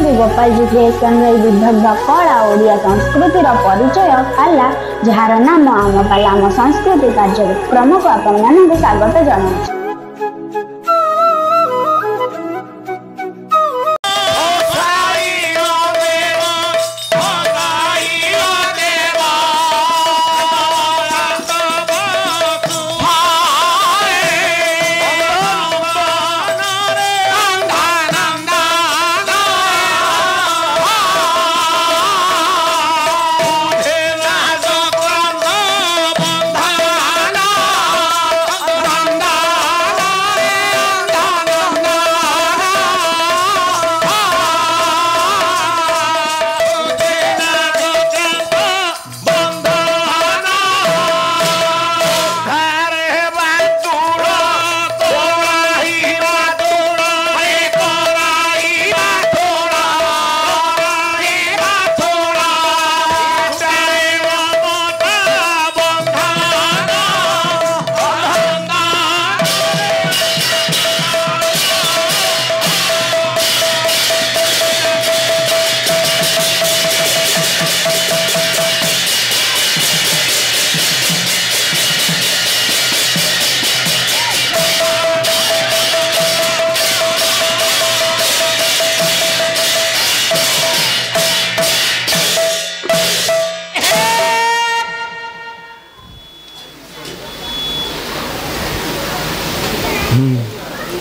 Shri Gopal ji creation विविध कला ओडिया संस्कृतिर परिचय पाला जार नाम आम पाला आम संस्कृति कार्यक्रम को आपण मानक स्वागत जनाऊँ।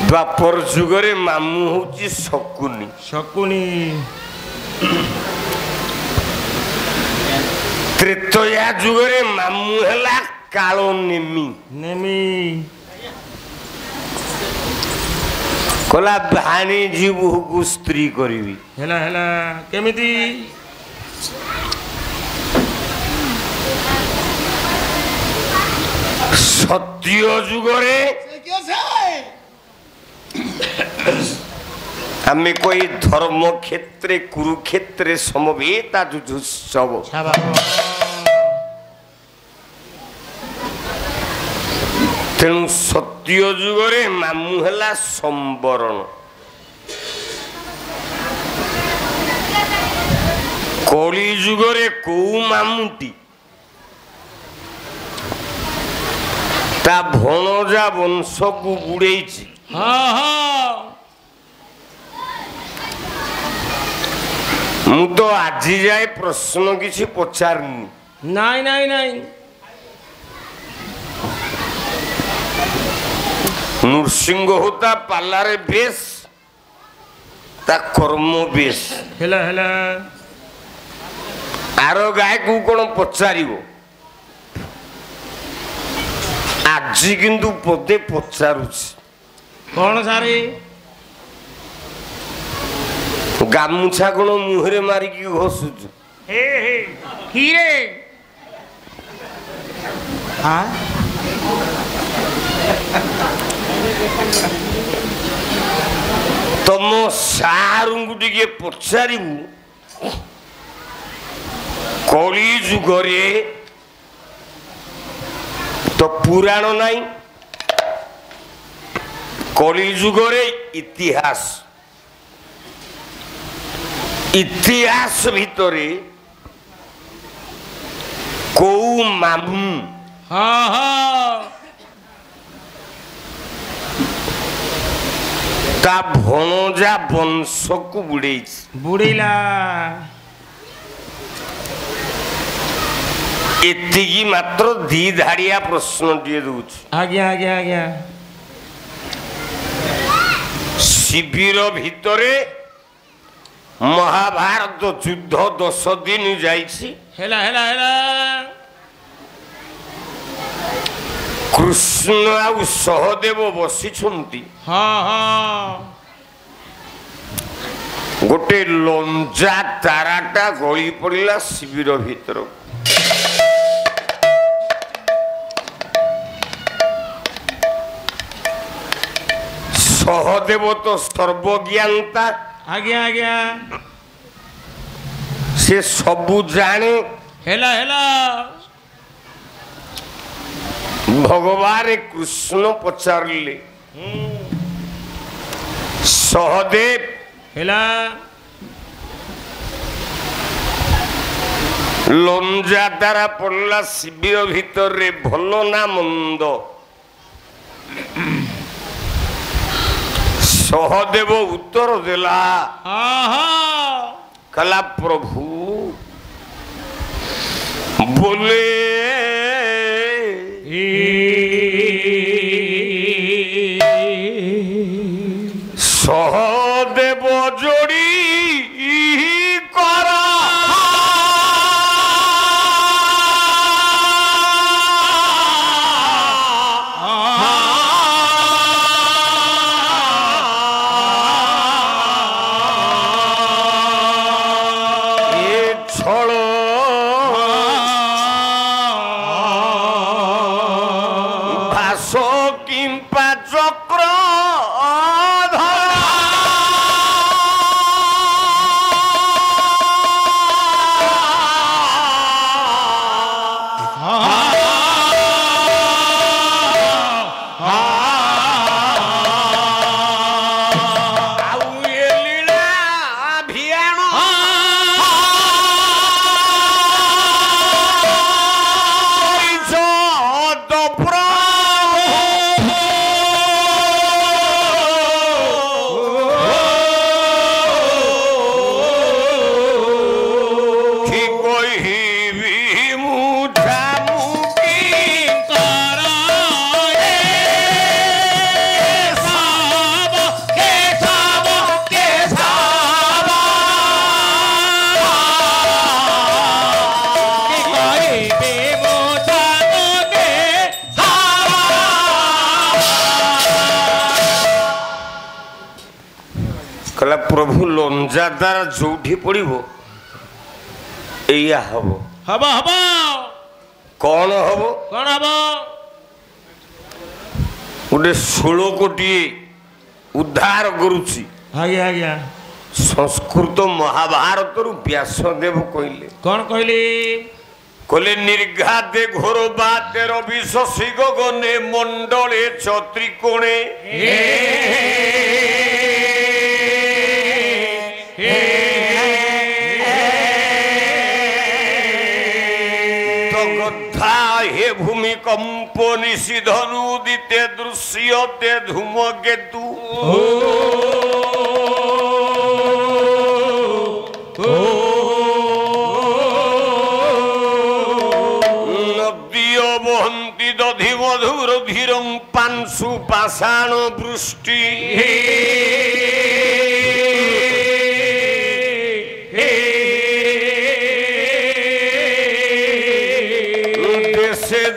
द्वापर जुगरे मामू हूँ शकुनी शकुनी त्रेतया जुगरे मामू है कालो नेमी नेमी कला भाणी जीव को स्त्री करी हेला हेला केमिति सत्य जुगरे हमें कोई धर्म क्षेत्र कुरुक्षेत्र समवेता जुजुत्सव तेणु सत्य जुगरे मामू है संवरण कली जुगरे कौ मामुटी ता भणजा वंश को बुड़े मु तो आज जाए प्रश्न किसी पचारनी नाई नाई नाई नृसिंह होता पालारे बेस ता कर्म बेस हेला हेला आर गाय को कौन पचारिबो आज किंतु पदे पचारुछि कौन सारे गामुछा कौन मुहरे मारिकी घसुच हे हे हीरे हाँ तुम सारू टे पचारू कली जुगरे तो पुराण नाई कली जुगरे इतिहास इतिहास भितरे कौ मामू हाँ हाँ ता भणजा वंश को बुड़े बुड़ेला एतिकी मात्र दी धाड़िया प्रश्न टे दूच आज्ञा आज्ञा आज्ञा शिविर भितरे महाभारत युद्ध 10 दिन जाइछि हेला हेला हेला कृष्ण आ सहदेव बसी हाँ हाँ गोटे लंजा ताराटा गली पड़ा शिविर भितर सहदेव तो सर्वज्ञानता आज्ञा आज्ञा से सबू जाने हेला हेला भगवान कृष्ण पचारे सहदेव हेला লঞ্জা দ্বারা পড়লা শিবির ভিতরে ভাল না মন্দ সহদেব উত্তর দেলা কলা প্রভু বলে সহদেব জড়ি করা প্রভু লঞ্জা দ্বারা যৌঠি পড়িব এইয়া হব হব হব কଣ হব কଣ হব গোটে 16 কোটি উদ্ধার করুছি আজ্ঞା ଆଜ୍ଞା ସଂସ୍କୃତ ମହାଭାରତରୁ ବ୍ୟାସଦେବ କହିଲେ କଣ କହିଲେ କହିଲେ ନିର୍ଘାତେ ଘୋର ବାତେ ରବି ଶଶୀ ଗଗନେ ମଣ୍ଡଳେ ଚତ୍ରିକୋଣେ হে ভূমিকম্প নিশিধনুদিতে দৃশ্যতে ধূমকেতু নদীয় বহন্তি দধি মধুর ধীরং পাংশু পাষাণ বৃষ্টি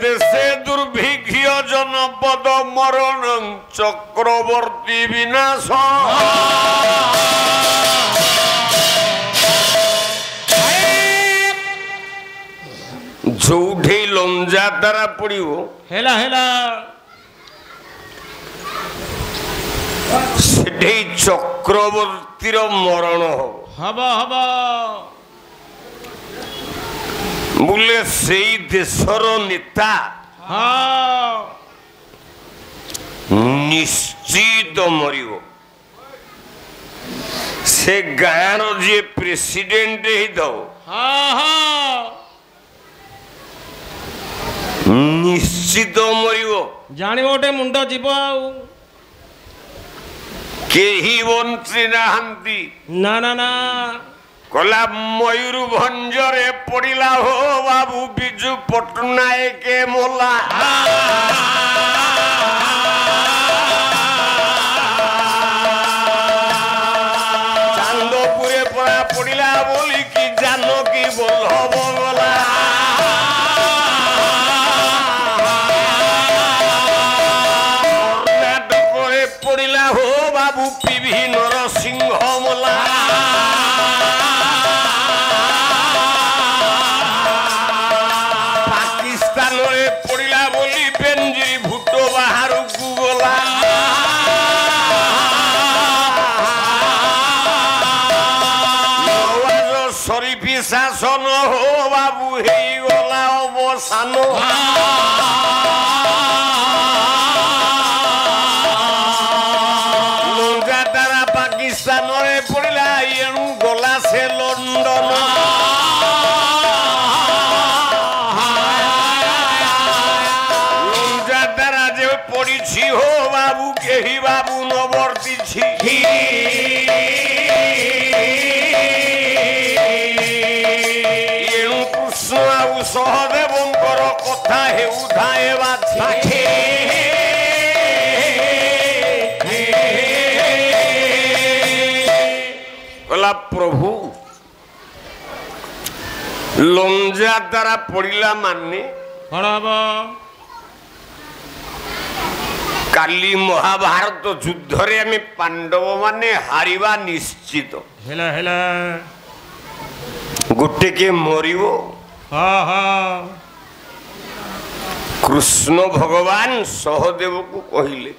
দেশে দুর্ভিক্ষ জনপদ মরণ চক্রবর্তী বিনাশ ଯୋଉଠି ଲଞ୍ଜା ଦ୍ୱାରା ପଡିବ ହେଲା ହେଲା ସେଠି ଚକ୍ରବର୍ତ୍ତୀର ମରଣ ହବ ହବ ବୋଲେ ସେଇ ଦେଶର ନେତା ନିଶ୍ଚିତ ମରିବ ସେ ଗାଁର ଯିଏ ପ୍ରେସିଡେଣ୍ଟ ହେଇଥାଉ ନିଶ୍ଚିତ ମରିବ ଜାଣିବ ଗୋଟେ ମୁଣ୍ଡ ଯିବ ଆଉ କେହି ବଞ୍ଚି ନାହାନ୍ତି ନା ନା ନା କଲା ମୟୂରଭଞ୍ଜରେ ପଡ଼ିଲା ହୋ ବାବୁ ବିଜୁ ପଟ୍ଟନାୟକ ମୋଲା ଚାନ୍ଦପୁରେ ପରା ପଡ଼ିଲା ବୋଲିକି ଜାନକୀ ବଲ୍ଲଭ ଗଲା କର୍ଣ୍ଣାଟକରେ ପଡ଼ିଲା ହୋ ବାବୁ ପିଭି ନରସିଂହ ମୋଲା ପଡ଼ିଲା ବୋଲି ବେଞ୍ଜି ଭୁଟ ବାହାରକୁ ଗଲା ନୱାଜ ଶରୀଫ ଶାସନ ହୋ ବାବୁ ହେଇଗଲା ଅବସାନ ଲଙ୍କା ଦ୍ୱାରା ପାକିସ୍ତାନରେ ପଡ଼ିଲା ଏଣୁ ଗଲା ସେ ଲଣ୍ଡନ ସହଦେବଙ୍କର କଥା ହେଉଥାଏ ବାଛେ କହିଲା ପ୍ରଭୁ ଲଞ୍ଜା ଦ୍ୱାରା ପଡ଼ିଲା ମାନେ କ'ଣ ହବ? କାଲି ମହାଭାରତ ଯୁଦ୍ଧରେ ଆମେ ପାଣ୍ଡବ ମାନେ ହାରିବା ନିଶ୍ଚିତ। ହେଲା ହେଲା ଗୋଟେ କିଏ ମରିବ? ହଁ ହଁ କୃଷ୍ଣ ଭଗବାନ ସହଦେବକୁ କହିଲେ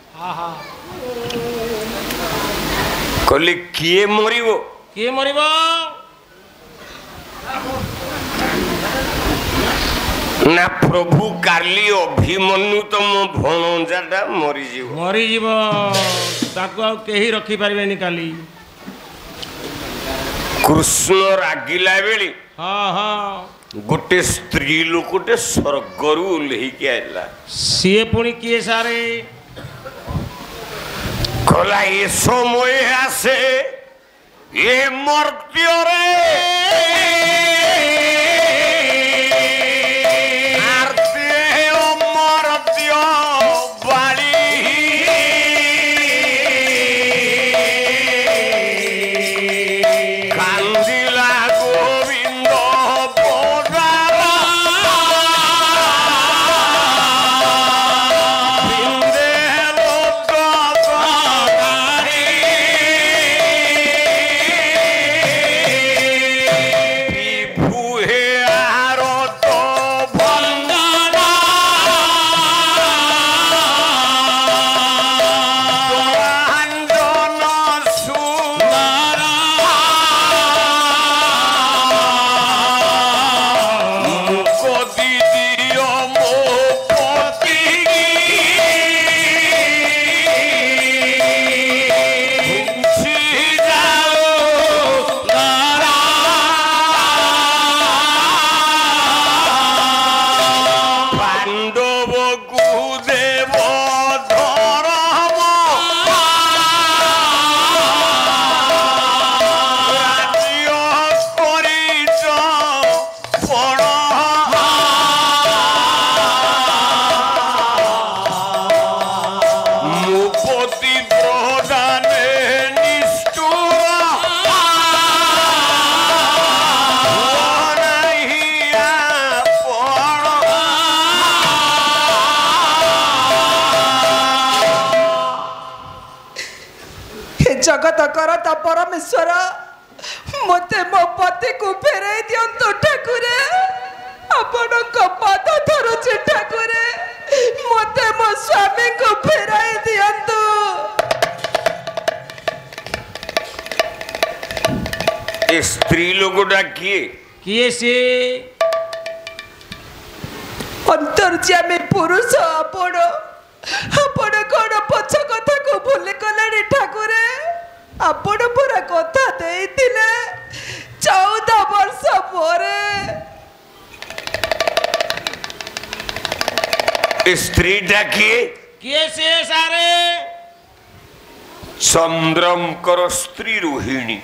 କହିଲେ କିଏ ମରିବ? କିଏ ମରିବ? ନା ପ୍ରଭୁ କାଲି ଅଭିମନ୍ୟୁ ତମ ଭଣଜାଟା ମରିଯିବ। ମରିଯିବ, ତାକୁ ଆଉ କେହି ରଖିପାରିବେନି କାଲି। କୃଷ୍ଣ ରାଗିଲା ବେଳେ ହଁ ହଁ ଗୋଟେ ସ୍ତ୍ରୀ ଲୋକଟେ ସ୍ୱର୍ଗରୁ ଓହ୍ଲେଇକି ଆଇଲା। ସିଏ ପୁଣି କିଏ ସାରେ? କହିଲା ଏ ସମୟ ଆସେ ଏ ମର୍ତ୍ତ୍ୟରେ जगतकर ता परमेश्वर मते मो पति को फेराई दियंतु ठाकुरे आपण को पाद धरुछि ठाकुरे मते मो स्वामी को फेराई दियंतु। ए स्त्री लोगोटा किए से? अंतर्यामी पुरुष आपण आपण कौन पछ कथा को भूली गले ठाकुरे आपण पूरा कथा देइतिले 14 वर्ष परे। स्त्रीटा किए से सारे? चंद्रमकर स्त्री रोहिणी।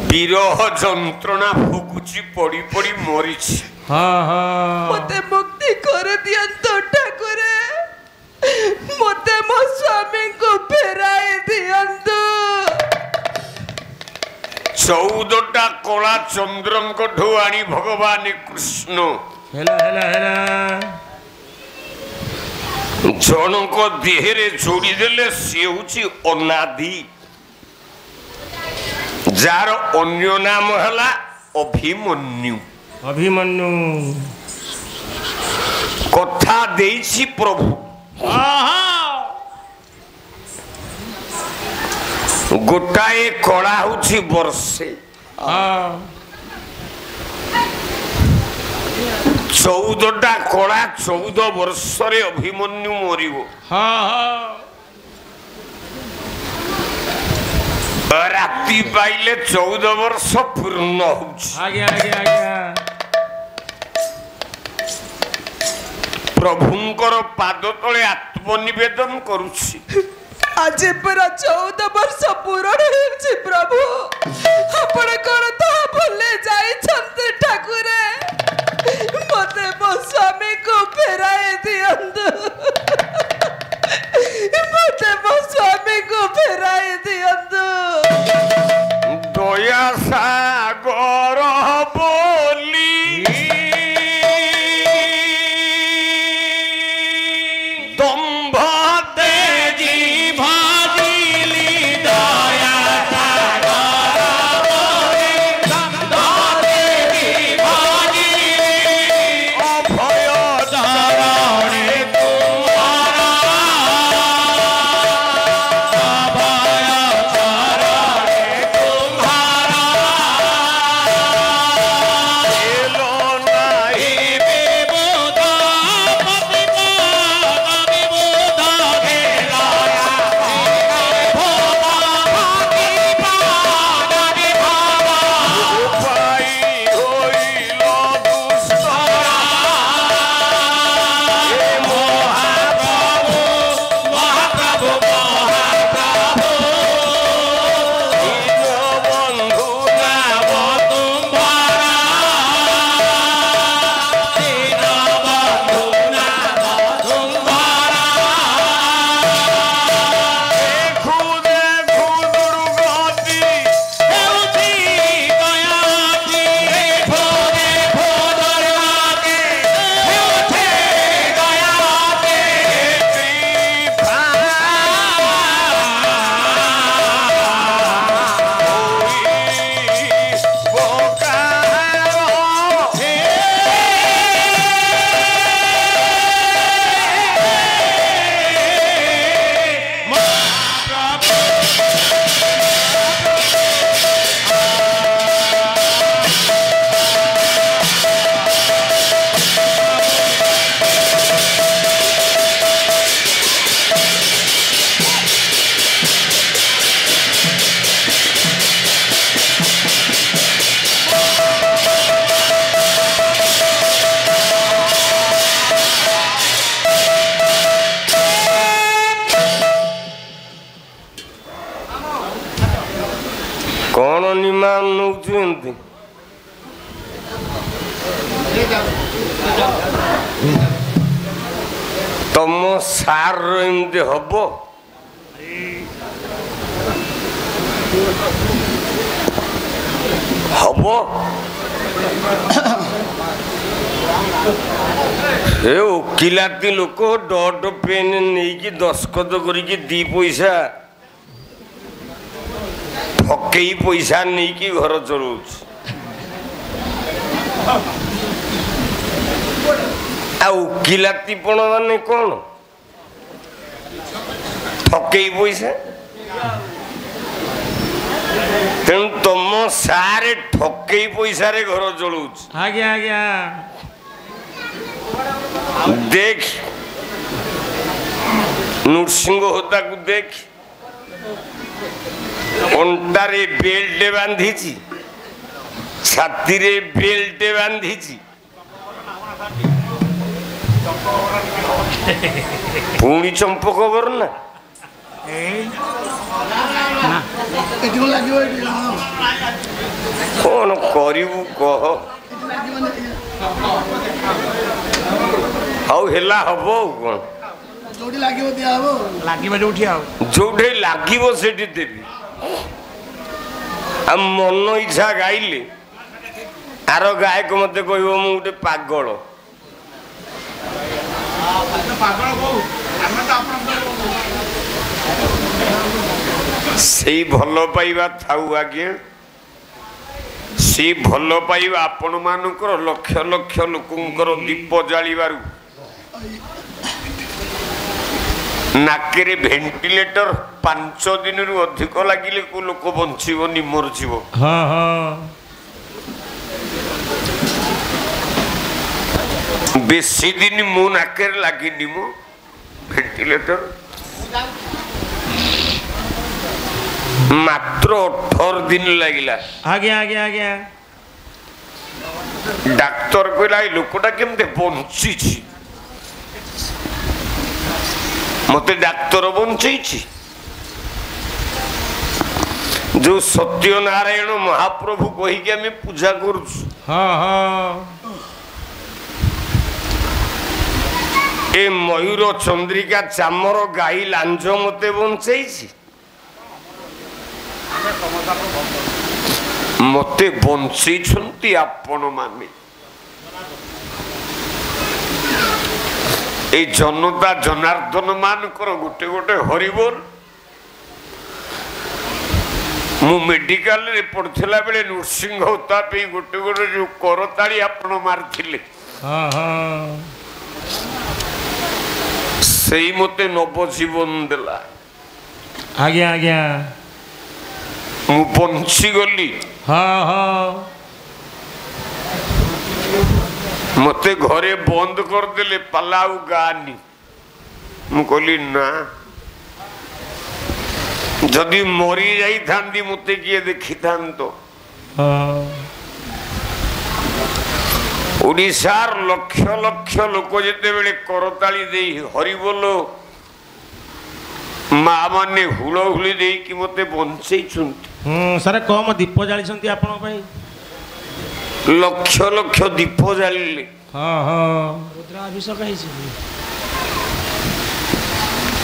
विरह जंत्रणा भोगुची पड़ी पड़ी मरीची। हाँ हाँ मते मुक्ति कर दियंतो ठाकुरे मते मो स्वामी को फेराई दियंतो। 14टा कला चंद्रंक ढो आनी भगवान कृष्ण हेला हेला हेला जनक देहरे जोड़ी देले सी होची अनादि जार अन्य नाम हला अभिमन्यु। अभिमन्यु कथा देइछि प्रभु गोटाए कला होछि वर्षे 14टा कला 14 वर्ष रे अभिमन्यु मरिबो। राति पाइले 14 वर्ष पूर्ण होछि। आज्ञा आज्ञा आज्ञा प्रभुंकर पाद तले आत्मनिवेदन करुछि। आज पूरा 14 वर्ष पूर्ण होछि प्रभु आपण कोन ता भूले जाइछ कौन निमा नौचु तुम सार एमती हम हम हे ओकिलाती लोक डट पेन नहीं दस्खत करके दी पैसा ठकई पैसा नहीं घर चलू ओकिलातीपण माने कौन ठकई पैसा तेणु तुम सारे ठकई पैसा रे घर चलू आज्ञा आज्ञा देख नृसिंह होता को देख अंटारे बेल्ट बांधी छाती रे बेल्ट बांधी पुणी चंपक ना कौन करू कह हाउ हेला हबो कोन जोडी लागिवो दिया हबो लागिबो जोठी आउ जोडे लागिवो सेठी देबी आ मन इच्छा गाइले आरो गायक मते कहबो मु उठे पागल पागल को हम त सेई भलो पाइबा थाउ आगे सी भलो पाइबा आपण मानकर लक्ष लक्ष लोकंकर दीप जालिबारु नाकेरे भेंटिलेटर 5 दिन रु अधिक लागिले को लोक बंचिबो मरजिबो हाँ हाँ बेसी दिन मो नाकेरे लागिनी मो भेंटिलेटर मात्र 18 दिन लगिला आज्ञा आज्ञा आज्ञा डाक्तर कहला लोकटा केमते बंची मते डाक्तर बंची जो सत्यनारायण महाप्रभु कही के आम पूजा कर हाँ हाँ ए मयूर चंद्रिका चामर गाई लांझ मते बंचाई मते बंचई आपण माने ए जनता जनार्दन मान कर गोटे गोटे हरिबोल मु मेडिकल रे पढ़थिला बेले नृसिंह होता पे गोटे गोटे जो करताली आपण मारथिले हाँ हाँ सेई मते नव जीवन देला आज्ञा आज्ञा मु बंची गली हाँ हाँ मते घरे बंद कर देले पलाऊ गानी मु कहली ना जदि मरी जाई थांदी मते किए देखि थांतो हाँ ओडिशार लक्ष लक्ष लोक जेते बेले करताली देई हरिबोल माँ माने हुल हुली देई कि मते बंचई छुंती सारे कम दीप जाली आपण लक्ष लक्ष दीप जालिले हाँ हाँ रुद्राभिषेक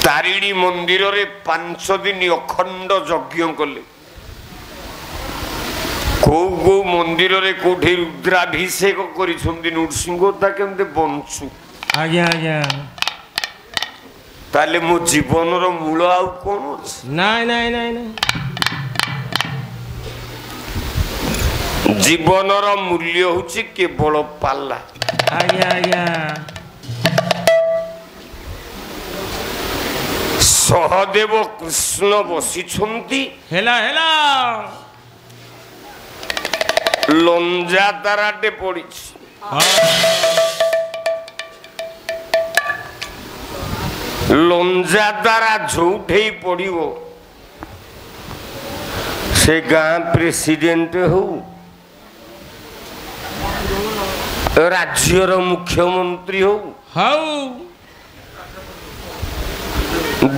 तारिणी मंदिर रे 5 दिन अखंड यज्ञ कले को मंदिर रे कोठी रुद्राभिषेक करिसंती नृसिंह ता केमते बंचु आज्ञा आज्ञा ताले मो जीवन रो मूल आउ कोन अछि नाइ नाइ नाइ नाइ जीवन रो मूल्य होछि केवल पाला आज्ञा आज्ञा सहदेव कृष्ण बसिछंती हेला हेला लंजा ताराटे पड़िछि लंजा तारा झूठे पड़िबो से गाँ प्रेसिडेंट हो राज्यर मुख्यमंत्री हो हाउ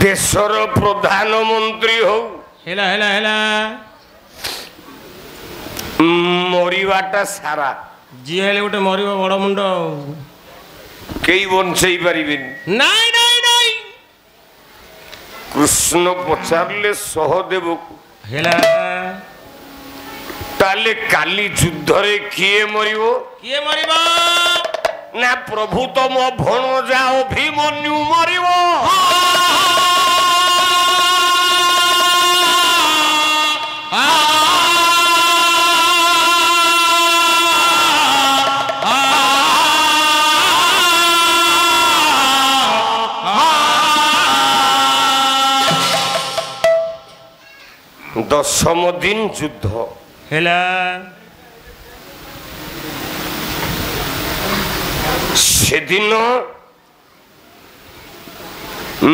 देशर प्रधानमंत्री हो हेला हेला हेला मरिवाटा सारा जी हेले गोटे मरिब बड़ मुंड केई बंचई पारिबेन नाई नाई नाई कृष्ण पचारले सहदेव को हेला ताले काली युद्ध रे किए मरिबो किए मरिब ना प्रभु तम भण जाओ भीमन्यु मरिबो दशम दिन युद्ध हेला से दिन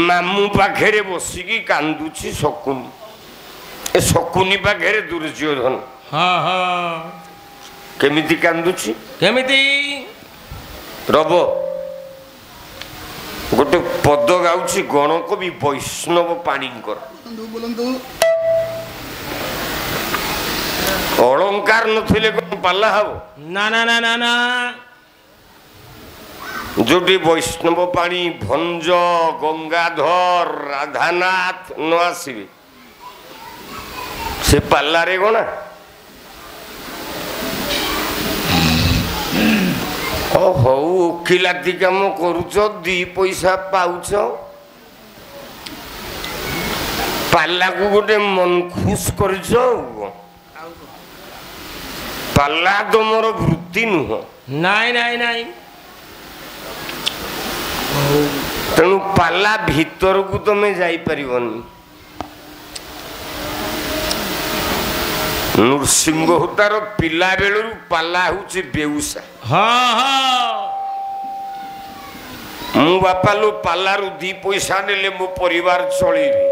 मामू पाखे बसिकी कांदुची शकुनी ए शकुनी पाखे दुर्योधन हाँ हाँ केमिति कांदुची केमिति रब गोटे पद गाउची गणकवि वैष्णव पाणीकर बोलନ୍ତୁ अलंकार नथिले कोन पाला हबो ना ना ना ना ना जोटी वैष्णव पाणी भंज गंगाधर राधानाथ न आसबे से पाला रे गणा हौ ओकिलाती काम करुच दी पैसा पाउच पाला को गोटे मन खुश करिच पाला तुमर वृत्ति नुह नाई नाई नाई तेणु पाला भीतर को तुम जापरनि नृसिंह तार पिला बेलू पाला हूँ बेउसा हाँ हाँ मु बापा लो पालारू दी पैसा नेले मो परिवार चलेबी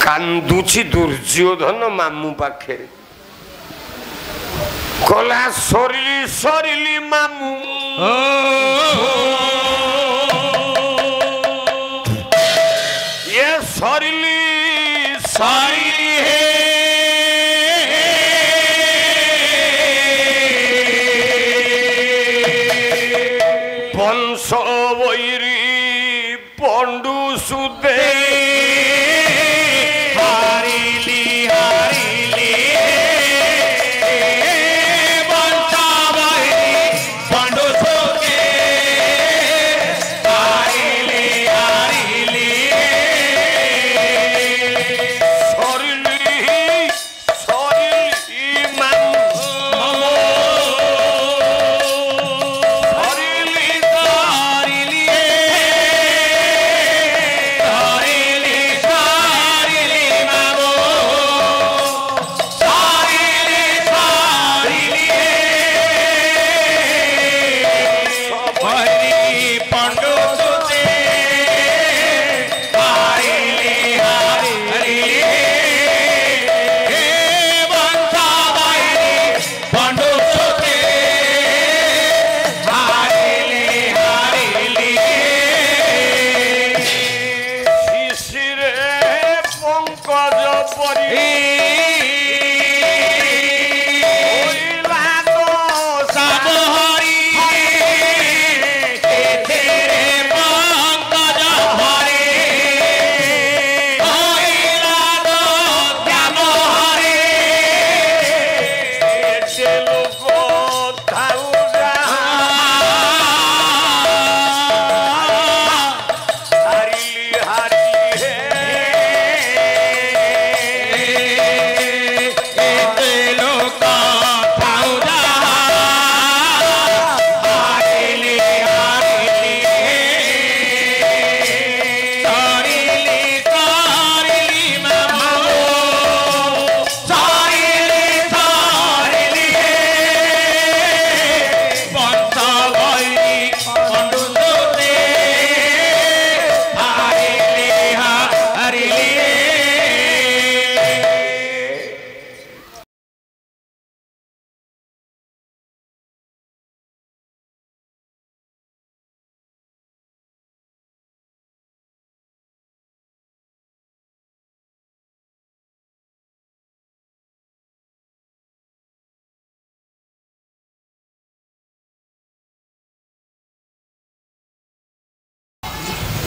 कांदुची दुर्योधन मामू पाखे कला सरिली सरिली मामू ये सरिली सरिली पंच वैरी पंडु सुदे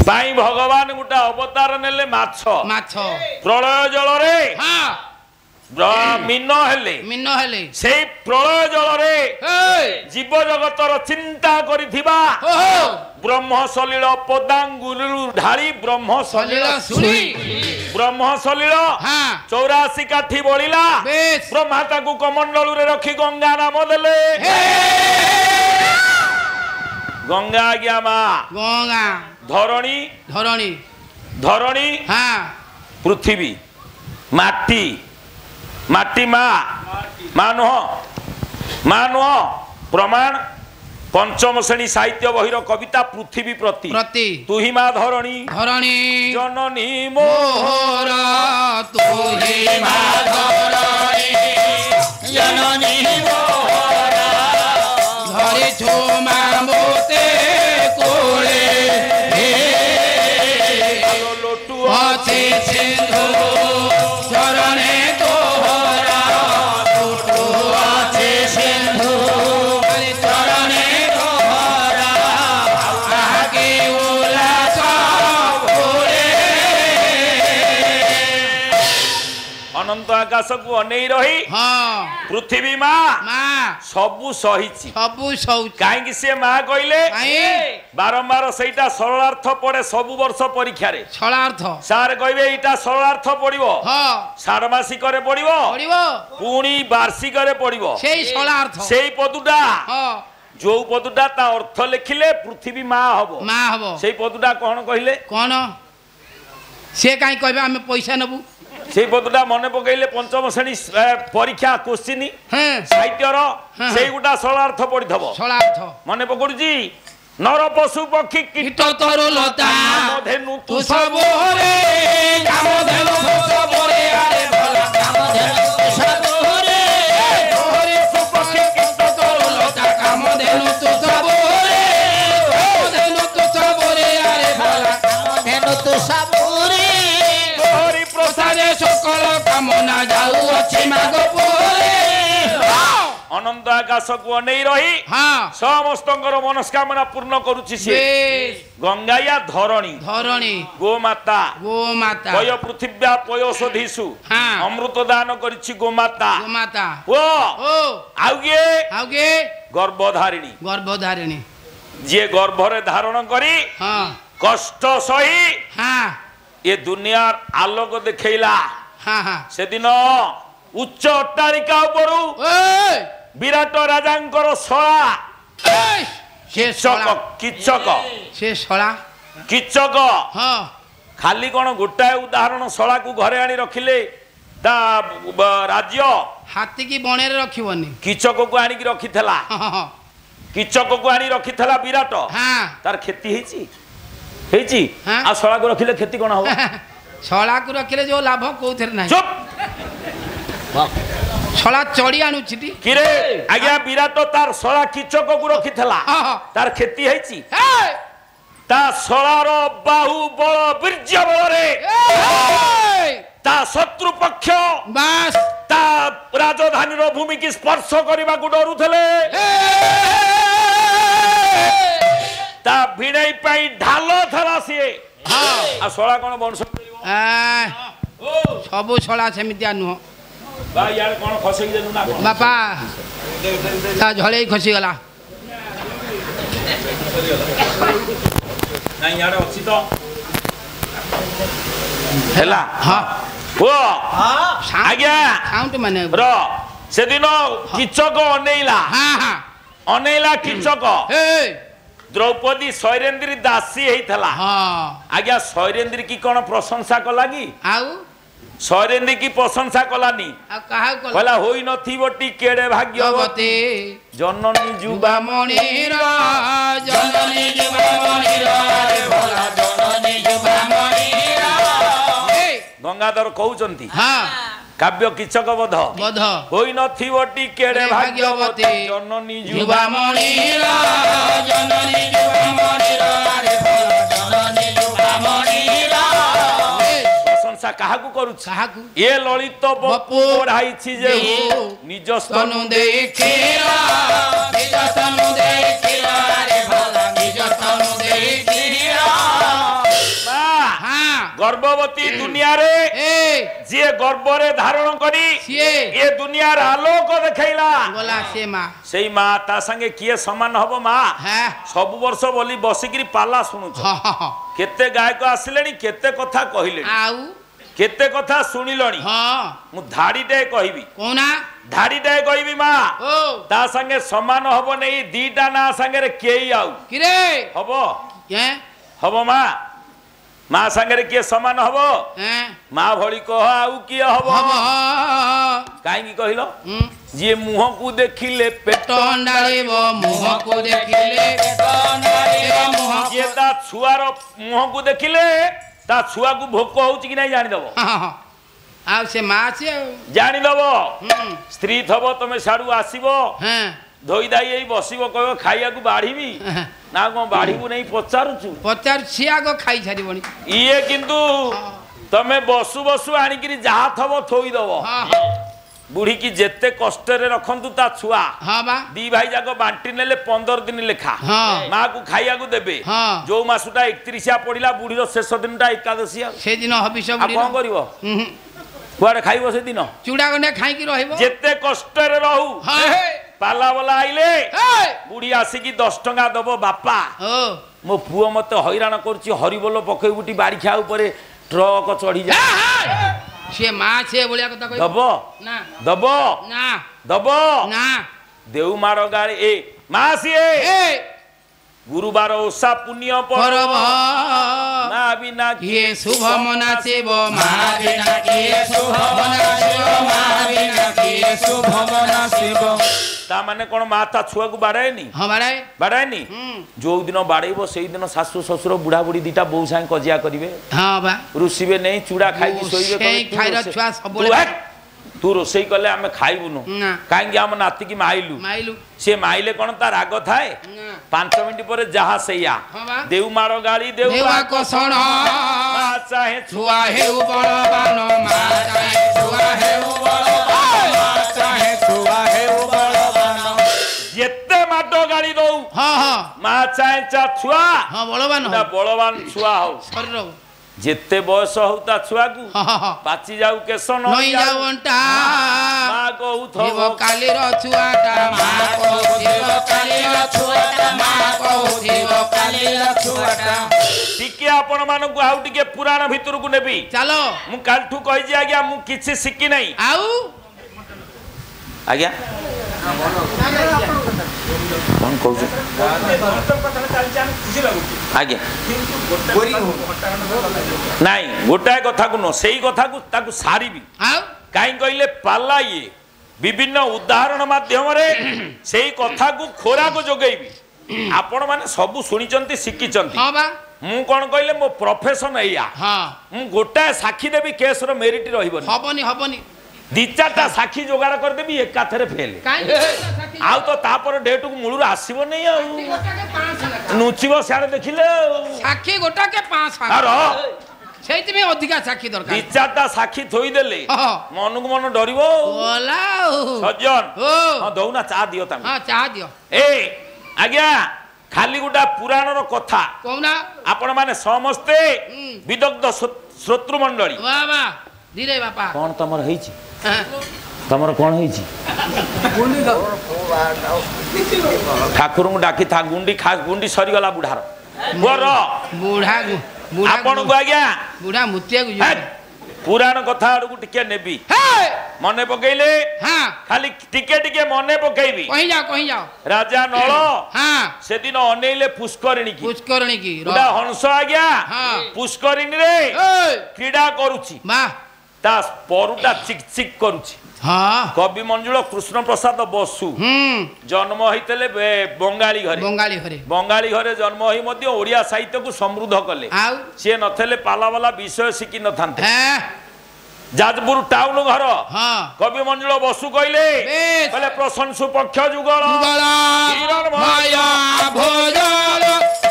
ପାଇଁ ଭଗବାନ ଗୋଟେ ଅବତାର ନେଲେ ମାଛ ପ୍ରଳୟ ଜଳରେ ମୀନ ହେଲେ ସେଇ ପ୍ରଳୟ ଜଳରେ ଜୀବ ଜଗତର ଚିନ୍ତା କରିଥିବା ବ୍ରହ୍ମ ସଲିଳ ପଦାଙ୍ଗୁରୁ ଢାଳି ବ୍ରହ୍ମ ସଲିଳ 84 କାଠି ବଳିଲା ବ୍ରହ୍ମା ତାକୁ କମଣ୍ଡଳରେ ରଖି ଗଙ୍ଗା ନାମ ଦେଲେ। ଗଙ୍ଗା ଆଜ୍ଞା ମା ଧରଣୀ ପୃଥିବୀ ମାଟି ମା ନୁହ ପ୍ରମାଣ पंचम श्रेणी साहित्य बहिर कविता पृथ्वी प्रति तू ही माँ धरणी जननी मोहर तू ही माँ धरणी जननी मोहर धरे छो माँ मोते कोले लोटू अच्छे सिंधु चरणे तोहरा लोटू अच्छे सिंधु अनंत आकाश को अनेई रही पृथ्वी माँ सबू सही कहीं से माँ कहले बारंबार सेटा सरलार्थ पड़े सबु वर्ष परीक्षा रे सार कहबे एटा सरलार्थ पड़िबो षाण्मासिक रे पड़िबो पुणी वार्षिक रे पड़िबो सेई पदुटा जो पदुटा ता अर्थ लिखिले पृथ्वी माँ हबो सेई पदुटा कोन कहले कोन से काई कहबे हम पैसा नबू से पदुटा मन पकईले पंचम श्रेणी परीक्षा क्वेश्चन साहित्यर से गोटा सरलार्थ पड़ी थबो मन पकड़ुची नर पशु पक्षी कीट तरुलता कामधेनु तू सबोरे कामधेनु तू सबोरे अरे भला कामधेनु तू सबोरे ओरे पक्षी कीट तरुलता कामधेनु तू सबोरे कामधेनु तू सबोरे अरे भला कामधेनु तू सबोरे सकल कामना जाऊ अच्छे मागो अनंत आकाश को अनेई रही समस्त मनस्कामना पूर्ण करुछि से गंगाया धरणी गोमाता पय पृथिव्या पयोषधीषु अमृत दान करिछि गोमाता ओ आउगे गर्भधारिणी जे गर्भरे धारण करी कष्ट सही ये दुनिया आलोक देखैला से दिन उच्च अट्टारिका उपरु विराट राजांकर शला किचक खाली कौन गोटाए उदाहरण शला को घरे आनी रखिले ता राज्य हाथी की बणे रे रखिबनी किचक को आनी की रखिथला किचक को आनी रखिथला विराट तार खेती हेची आ शला को रखिले खेती कोन हो शला को रखिले जो लाभ कोथर नाही चुप शला चढ़ी आणुछिटी किरे आज्ञा विराट तार शला किचक को रखिथला तार खेती हेची ता शलार बाहु बल वीर्य बल रे ता शत्रु पक्ष बस ता राजधानी रो भूमि की स्पर्श करबा को डरुथले ता भिड़ाई पाई ढालो थला सिए आ सोला कोन वंश सबु सोला सेमितिया नुह बा यार कोन खसई देनु ना बापा ता झळेई खसी गला नाही यार अछि तो हेला हां ओ आज्ञा काउंट माने र से दिन किचक अनेइला हां अनेइला किचक ए द्रौपदी शैलेंद्री दासी हेइथला आज्ञा शैलेंद्री की कोन प्रशंसा कलागी आउ शैलेंद्री की प्रशंसा कलानी आ काहा कहला होई नथी बटी केडे भाग्यवती जननी जुबामणि रा जननी जुबामणि रा रे भला जननी जुबामणि रा गंगाधर कहउचंती हां काव्य किचक बध होई नथी बटी केडे भाग्यवती जननी जुबामणि रा जननी जुबामणि रा रे भला जननी जुबामणि रा प्रशंसा काहा को करू काहा को ए ललित बपु पढ़ाईछि जे निज स्तनु देखिरा निज स्तनु देखिरा रे भला निज स्तनु देखिरा गर्भवती दुनिया रे जे गर्भरे धारण करी ये दुनिया रे आलोक देखैला बोला से मां सेई मां ता संगे किए समान हबो मां सब वर्ष बोली बसिकरी पाला सुनु केते गायक आसिलेनी केते कथा कहिलेनी आउ केते कथा सुनिलणी मु धाड़ीटे कहबी कोना धाड़ीटे कहबी मां ता संगे समान हबो नै दीटा ना संगे रे केई आउ किरे हबो के हबो मां मां संगे रे के समान हबो मां भली कह आउ की हबो काई की कहिलो जे मुह को देखिले पेट अंडाळीबो मुह को देखिले पेट अंडाळीबो मुह जे ता छुआर मुह को देखिले ता छुआ को भोक होउची कि नै जानि दबो आ से मां से जानि दबो स्त्री थबो तमे साडू आसीबो धोई दाई एई बसिबो कहबो खाइया को बाढीबी ना को बाढीबो नै पचारुछु पचार छिया को खाई छादिबनी इए किंतु तमे बसु बसु आनी कि जहा थबो थोई दबो बुढ़ी की जेते कष्ट रे रखंतु ता छुआ बा दी भाई जाको बांटी नेले 15 दिन लेखा मां को खाइया को देबे जो मासुटा 31 पड़िला बुढ़ी रो शेष दिनटा एकादशी से दिन हबिस बुढ़ी कोन करिवो कुआडे खाइबो से दिन चूड़ा गने खाई की रहइबो जेते कष्ट रे रहू पाला वाला आइले बुढ़ी आसी की 10 टंका दबो बापा मो पुओ मते हैरान करछि हरिबोल पकई बुटी बाड़ी खा ऊपर ट्रक चढ़ी जा से मां से बोलिया कथा कहि दबो ना दबो ना दबो ना देउ मारो गाड़ी ए मां सिए गुरुवार ओसा पुण्य परब ना बिना ये शुभ मनासिब मां बिना के शुभ मनासिब मां बिना के शुभ मनासिब ता माने कोन माता छुआ को बाड़ाय नी हां बाड़ाय नी जो दिन बाड़ाइबो सेई दिन सासु ससुर बुढ़ा बुढ़ी दीटा बहु साई कजिया करिवे हां बा रुसिबे नै चूड़ा खाइ की सोइबे कहि खाइरा छुआ सब तू रोसई कले आमे खाइबुनु काहेकि हम नाती की माइलु से माइले कोन ता राग थाए 5 मिनिट पर जहा सैया देउ मारो गाली देउवा को सण चाहे छुआ हे बलवान मा चाहे छुआ हे बलवान मा चाहे छुआ हे बलवान जेते माडो गाली दउ हां मा चाहे चा छुआ हां बलवान छुआ हो शरीर जेते बयस होता छुआ को पाची जाऊ केस नई जावंटा मा कहू थबो काली रो छुआटा मा कहू थेबो काली रो छुआटा मा कहू थेबो काली रो छुआटा टिके आपण मान को आउ टिके पुराण भितर को नेबी चलो मु कालठू कहि जे आज्ञा मु किछि सिक्की नै आउ आज्ञा कौन कहू आज्ञा नहीं गोटाए कथा को न सेई कथा को ताकू सारीबी काई कहले पाला ये विभिन्न उदाहरण माध्यम रे सेई कथा को खोरा को जोगेबी आपण माने सब सुनिचंती सिकिचंती हां बा मु कोन कहले मो प्रोफेशन एया हां मु गोटाए साखी देबी केस रो मेरिट रहिबनी हबनी दी चारटा साखी जोगाड़ कर देबी एकाथरे फेल आउ तो तापर डेट को मूलर आसीबो नै आ नुचिबो सारे देखिले साखी गोटा के 5 आरो सेति में अधिका साखी दरकार दी चारटा साखी थोई देले मन को मन डरिबो ओला सज्जन हां दउना चा दियो तमे हां चा दियो ए आज्ञा खाली गोटा पुराण रो कथा कोना आपण माने समस्ते विदग्ध श्रोतृ मंडली वाह वाह धीरे बापा कोन तमर हेची तमर कोन हेची ठाकुर को डाकी था गुंडी खा गुंडी सरी गला बुढ़ार गोर बुढ़ा आपण को आज्ञा बुढ़ा मुतिया को पुराण कथा आडू टिके नेबी मने पकैले हां खाली टिके टिके मने पकैबी कहि जाओ राजा नळ हां से दिन अनेले पुष्करिणी की उडा हंस आज्ञा पुष्करिणी रे क्रीडा करूची वाह ता परुटा चिक चिक करूची हां कवि मंजुल कृष्ण प्रसाद बसु जन्म होइतले बंगाली घरे जन्म होई मध्य ओडिया साहित्य को समृद्ध कले से नथले पाला वाला विषय सिकी न थांते जाजपुर टाउन घर कवि मंजुल बसु कहले प्रशंसु पक्ष जुगल हिरण माया भोजल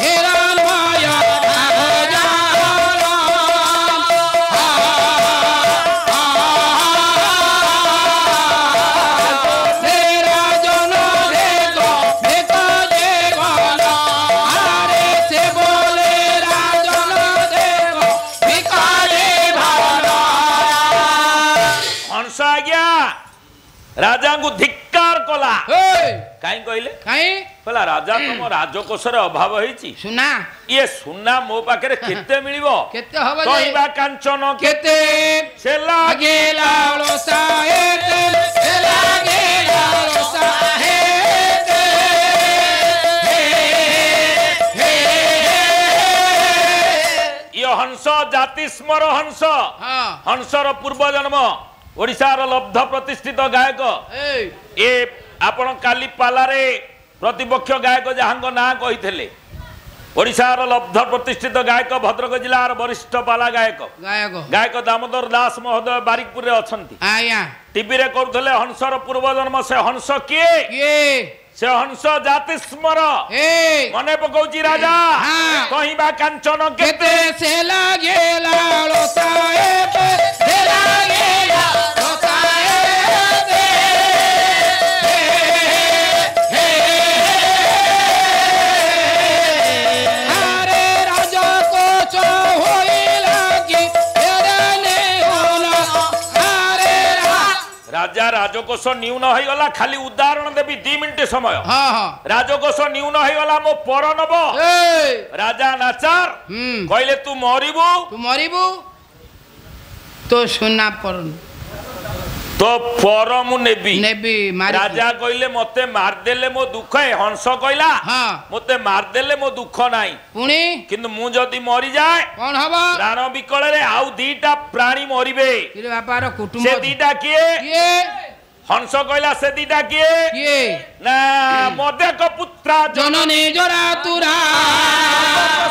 हिरण माया से बोले राजन देव भिखारी राजा को धिक्कार कला काई कहले कहला राजा तुम राजकोषर अभाव होईची सुना ये सुना मो पाखरे केते मिलिबो केते हबो तोइबा कांचन केते से लागे लालो साहेते से लागे लालो साहेते ये हंस जाति स्मर हंस हंसर पूर्व जन्म ओडिशार लब्ध प्रतिष्ठित गायक ए आपण काली पालारे प्रतिपक्ष गायक जहांग ना कहिथिले ओडिशार लब्ध प्रतिष्ठित गायक भद्रक जिलार वरिष्ठ पाला गायक दामोदर दास महोदय बारिकपुर रे अछंती आया टीवी रे करूथले हंसर पूर्व जन्म से हंस किए से हंस जाति स्मर मने पकौची राजा कहिबा कांचन केते से लागे लालो साहेते से लागे लालो साहेते अरे राजा को चो होइला की एरने होला अरे राजा राजकोष न्यून हो गला खाली उदाहरण देबी 2 मिनिट समय राजकोष न्यून हो गला मो पर नब राजा नाचार कहले तू मरिबू तो सुना पर तो पर मु नेबी राजा कहले मते मार देले मो दुख है हंस कहला मते मार देले मो दुख नाही पुणी किंतु मु जदी मरि जाए कोन हबो प्राण विकल रे आउ दीटा प्राणी मरिबे रे बापार कुटुंब से दीटा किए हंस कहला से दीटा किए ना मदेक पुत्रा जननी जरा तुरा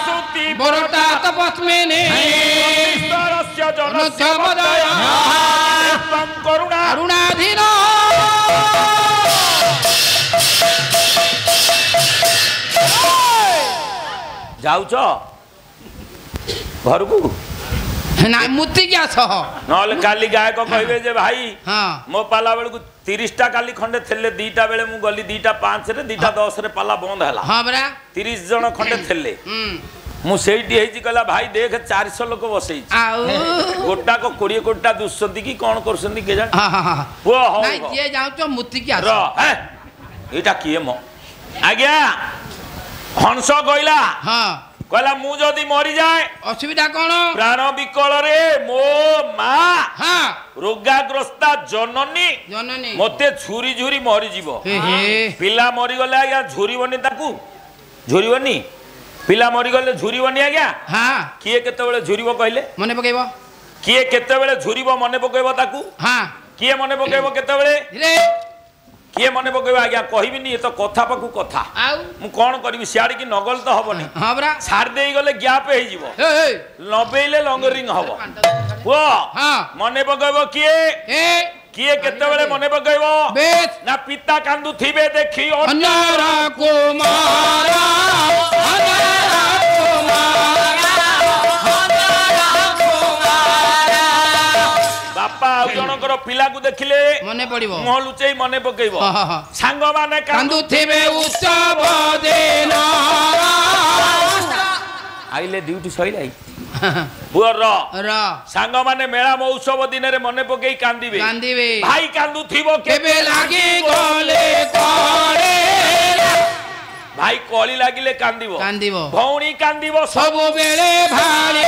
सुति बरता तपस्मिने ईश्वरस्य जनस्य मदय करुणा करुणाधीन जाउछ घर को ना मुति क्या सह नले काली गायक कहबे जे भाई हां मो पाला बेल को 30 टा काली खंडे थेले 2टा बेले मु गली 2टा 5 रे 2टा 10 रे पाला बंद हला हां बरा 30 जण खंडे थेले मु सेठी हेजी कहला भाई देख 400 लोक बसई आउ गोटा को 20 कोटा दुसंती की कोन करसंती के जान हां हां वो हो नहीं जे जाउ तो मुति क्या र हैं एटा किए मो आज्ञा हंस गइला हां कहला मु जदी मरि जाए असुविधा कोन प्राण विकल रे मो मा हां रोगाग्रस्ता जननी मते झुरी झुरी मरि जीवो पिला मरि गले आज्ञा झुरीवनी ताकू झुरीवनी पिला मरि गले झुरीवनी आज्ञा हां किए केते बेले झुरीबो कहले मने पकेबो किए केते बेले झुरीबो मने पकेबो ताकू हां किए मने पकेबो केते बेले रे किए मने पकेबो आज्ञा कहबिनी ए तो कथा पाकू कथा आउ मु कोन करबी सियाडी की नगल तो हबनी हां बरा छाड़ देई गले गैप हे जीवो नबेले लंगरिंग हबो वो हां मने पकेबो किए केते बेले मने पकेबो बेस ना पिता कांदु थिबे देखी अन्नारा कुमारा बापा जनकर पिला को देखिले मने पड़िबो मुह लुचेई मने पकेइबो सांग माने कांदु थिबे उत्सव दिन आइले ड्यूटी सइलाई बुअर र सांग माने मेला महोत्सव दिन रे मने पकेई कांदीबे भाई कांदु थिबो केबे लागी गले करे भाई कली लागिले कांदीबो कांदीबो भौणी कांदीबो सब बेले भाले